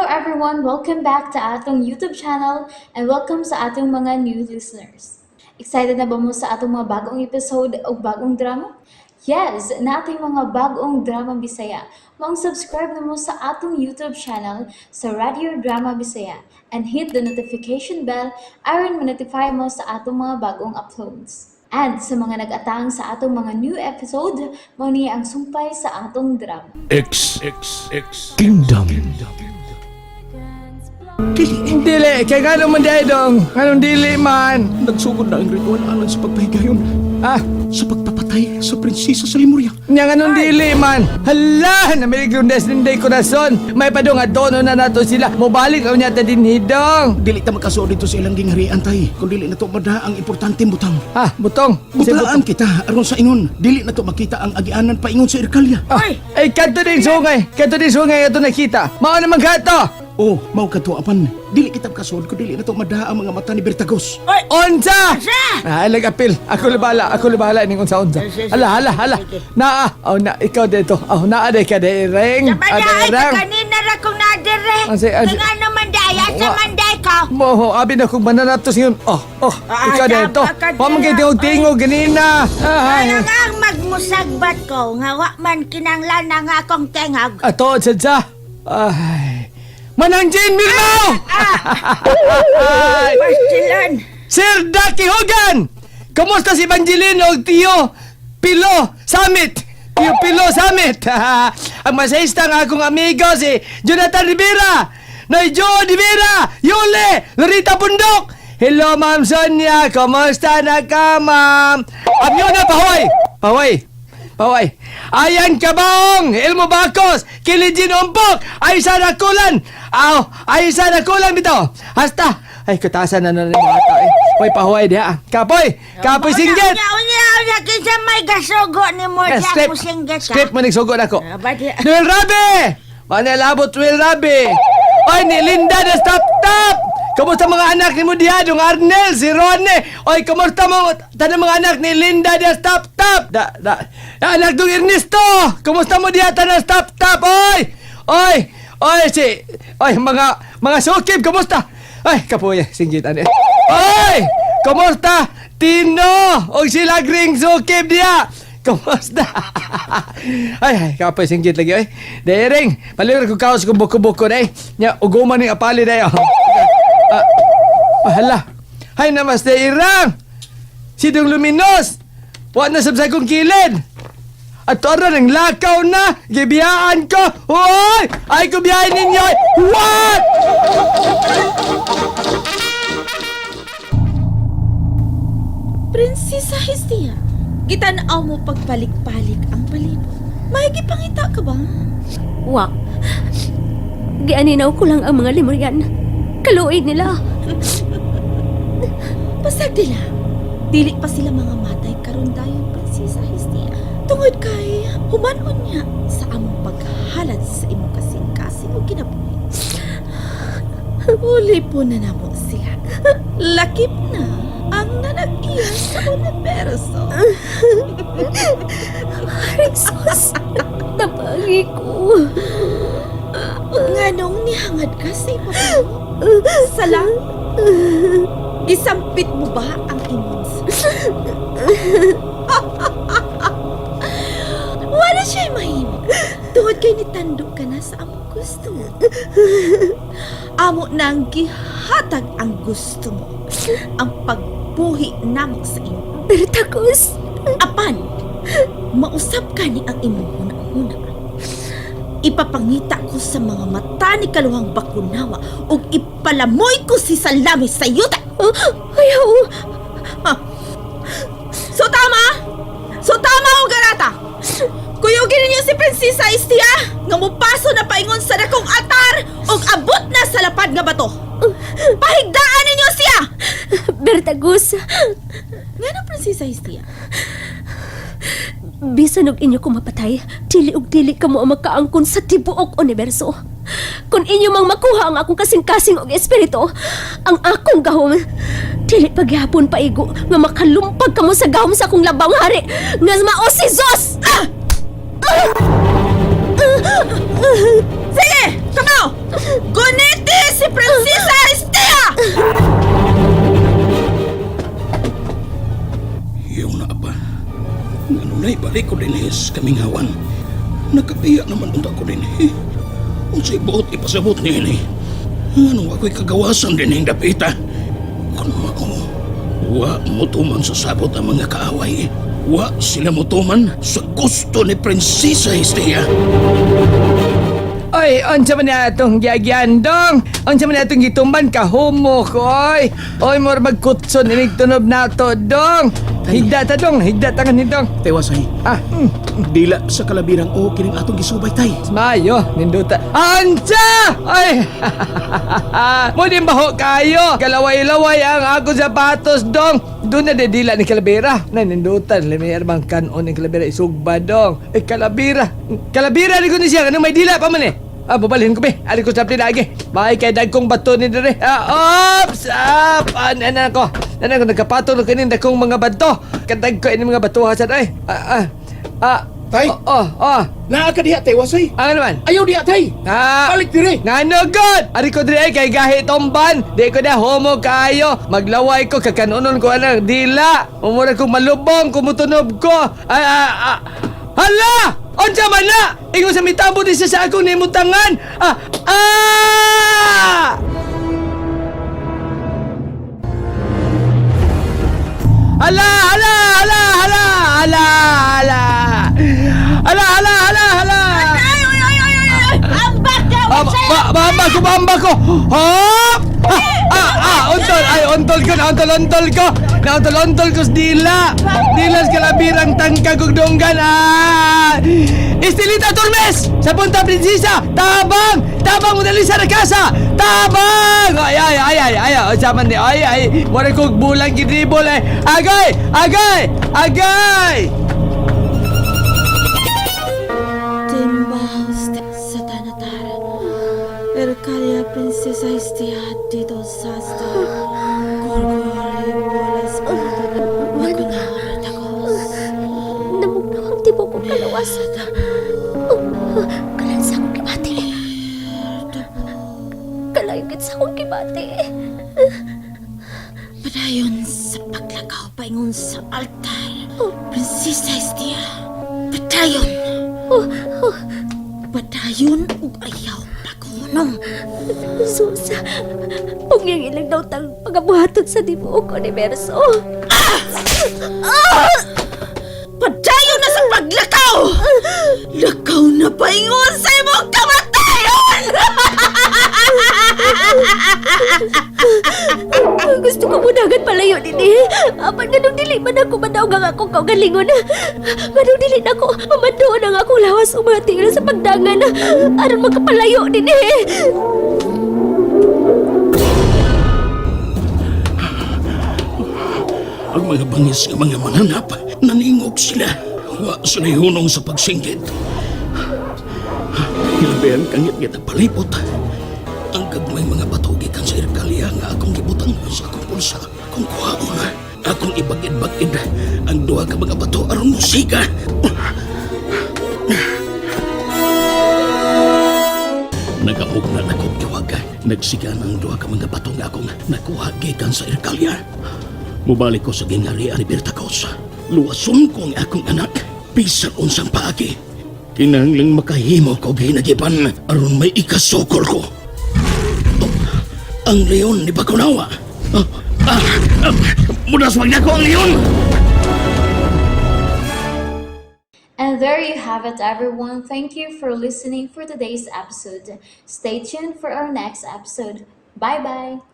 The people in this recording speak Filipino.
everyone! Welcome back to atong YouTube channel and welcome sa atong mga new listeners. Excited na ba mo sa atong mga bagong episode o bagong drama? Yes, na ating mga bagong drama Bisaya. Mag-subscribe na mo sa atong YouTube channel sa Radio Drama Bisaya and hit the notification bell aron ma-notify mo sa atong mga bagong uploads. And sa mga nag-atang sa atong mga new episode, mo niya ang sumpay sa atong drama. X Kingdom. Dili, kaya nga naman dahil dong. Anong dili man? Nagsugod na ang ritual alang sa pagpahigayon. Sa pagpapatay sa prinsesa sa Lemuria. Nga anong dili man? Hala, namiligrundes ninday ko na son. May padong atono na nato sila. Mubalik ang nyata din hidong. Dili ta magkasuod dito sa ilang gingharian tay. Kung dili na to mada ang importante butang. Butong. Butalaan kita aron sa ingon. Dili na to makita ang agianan paingon sa Irkalya. Ay, kanto din sungay. Kanto din sungay ito nakita. Mao naman gato. Oh, mau ka to apan. Dili kita magkasuod kung dili na to mada ang mga mata ni Bertagos. Onsa! Alag apil. Ako libala ning unsa. Hala. Na, ikaw dito. Na ka de ring. Sabada, kanina ra kong nadire. Nga naman daya sa manday ko. Moho, abi na kong mananatos yun. Ikaw dito. Pamagay tingog ganina. Kaya nga ang magmusagbat ko, nga wa man kinanglan na nga akong tengag. Ato, sadya. Ay. Mananjin, Mirmo! Pastilan. Sir Ducky Hogan! Kamusta si Banjilin o Tio Pilo Summit? Tio Pilo Summit! Ang masayista ng akong amigo si Jonathan Rivera! Noy Joe Rivera! Yule! Lorita Bundok! Hello, Ma'am Sonia! Kamusta na ka, Ma'am? Abyo na, Paway! Ayan Kabaong! Elmo Bacos! Kilijin Umpok! Aisa Nakulan! Aisa Nakulan bitaw! Hasta! Ay, katasan na mga ata eh. Hoy, pahuay diha. Kapoy singgit! Unya, kinsa may gasugo ni mo diya mo singgit ka. Script mo nagsugo na ko. Badi. Noel Rabi! Manalabot Noel Rabi! Oy, ni Linda na stop! Kamusta mga anak ni mo diha? Yung Arnel, si Ronnie! Oy, kamusta mo? Tanang mga anak ni Linda na stop! Anak dong Ernesto! Kamusta mo diha? Tanang stop! Oy, mga sukib, kamusta? Ay, kapoy, singgit ane. Oy! Kamusta? Tino! O sila gring sukib diha! Kamusta? ay, kapoy, singgit lagi, oy. Dering, paliwar ko kaos kung buko-buko na eh. Nya, uguman ni apali na yun. Hala. Hay, namaste, Irang! Sidong luminos! Huwag na sabsay kong kilid! At tara ng lakaw na! Gibiyaan ko! Hoy! Ay ko biyahin ninyo! What? Prinsesa Hestia, gitanaw mo pagbalik-balik ang palibot. May gipangita ka ba? Wa. Gianinaw ko lang ang mga Lemurian. Kaluoy nila. Pasag nila. Dili pa sila mga matay karon dayon, Prinsesa Hestia. Tungod kay humanon niya sa among paghalad sa imong kasing-kasing o kinabuhi. Uli po na namo sila. Lakip na ang nanag-iya sa universo. Jesus, nabangi ko. Nganong nihangad ka sa ibabaw? Salang? Isampit mo ba ang imong wala siya'y mahimik. Tungod kay nitandog ka na sa among gusto mo. Amo nang gihatag ang gusto mo. Ang pagbuhi namok sa imo. Bertagos. Apan, mausap ka ni ang imong hunang-huna. Ipapangita ko sa mga mata ni kaluhang bakunawa ug ipalamoy ko si Salami sa yuta. Ayaw. So tama o garata. Kuyugin ninyo si Prinsesa Hestia nga mupaso na paingon sa dakong altar ug abot na sa lapad nga bato. Pahigdaan ninyo siya. Bertagos. Ngano Prinsesa Hestia? Bisan og inyo ko mapatay, dili og dili ka mo ang makaangkon sa tibuok universo. Kung inyo mang makuha ang akong kasing-kasing og espiritu, ang akong gahom, dili paghihapon paigo nga makalumpag ka mo sa gahom sa akong labang hari nga mao si Zeus! Sige! kamo! Guniti si Prinsesa Estia! Iyaw na ba? Ano na'y balik ko din kaming hawan. Nakapiya naman unta ko din Kung sa'y buot ipasabot niya Ano ako'y kagawasan din dapita. Kung mao, wa mo tuman sa sabot ang mga kaaway. Wa sila mo tuman sa gusto ni Prinsesa Estia. Oy, onsa man na itong gyagyan, dong? Onsa man na itong gitumban ka, homo ko, oy. Oy, more magkutson, inig tunob na to, dong. Higda ta, dong. Higda ta ni dong. Tewasay, dila sa kalabirang o kining atong gisubay tay. Mayo, ninduta. Onsa! Oy! Mo din baho kayo. Kalaway-laway ang ako sapatos, dong. Doon na dedila ni Kalabira. Na nindutan, limiyar bang kanon ni Kalabira isugba, dong. Kalabira. Kalabira, di ko ni siya. Anong may dila pa man babalhin ko, be. Ari ko sa lagi. May kay dagkong bato ni dire. Ops! Nanan ko, nagkapatong na kanin dagkong mga bato. Kadag ko ini mga bato hasan, ay. Tay? Naa ka diha, Tewasay. Ano naman? Ayaw diha, tay. Balik dire. Ngano god! Ari ko dire kay gahi tomban. Di ko na homo kayo. Maglaway ko kakanunon ko anang dila. Umura ko malubong, kumutunob ko. Hala! Onsa man na! Ingon sa mitabo din sa akong nimutangan. Hala! Hala! Hala! Hala! Hala! Hala! Hala! Hala! Hala! Hala! Ambak ka! Bamba ko! Hop! Untol! Ay, untol ko! Nauntol ko! Nauntol ko sa dila! Dila sa kalabirang tangka kong dunggan! Estilita Tormes! Sa Punta Prinsesa! Tabang! Tabang mo dali sa nakasa! Tabang! Ay! Saman di! Ay! Wala kong bulang kinibol eh! Agay! Timbang sa tanatara. Erkalia Prinsesa Estia dito sasta. Korkori bola espiritu. Makunawar takos. Namugdawang tibo ko kalawasan. Kalan sa akong kibati. Kalayugit sa akong kibati. Padayon sa paglakaw paingon sa altar. Prinsesa Estia. Padayon. Padayon ug ayaw pagunong. Susa, pungyang ilang daw tang pagabuhaton sa tibuok universo. Padayon na sa paglakaw! Lakaw na paingon sa imong kamatayon! Gusto ko mudagan palayo din eh. Apan ganong dili man ako madaog ang akong kaugalingon. Ganong dili na ako mamandoon ang akong lawas umating sa pagdangan. Aron magkapalayo din eh. Ang mga bangis ng mga mananap, naningog sila. Wa sila hunong sa pagsinggit. Ilabihan kangit kita palipot. Ang gagmay mga bato gikan sa Erkalia nga akong gibutang sa akong pulsa. Kung kuhaon, akong ibagid-bagid ang duha ka mga bato aron musika. Nagamugna na kong iwag. Nagsigan ang duha ka mga bato nga akong nakuha gikan sa Erkalia. Mubalik ko sa gingharian ni Bertacos. Luwason ko ang akong anak. Bisan unsang paagi. Kinahanglang makahimo ko ginagiban aron may ikasokol ko. Ang leon ni Bakunawa. Mudas wag na ko ang leon! And there you have it, everyone. Thank you for listening for today's episode. Stay tuned for our next episode. Bye-bye.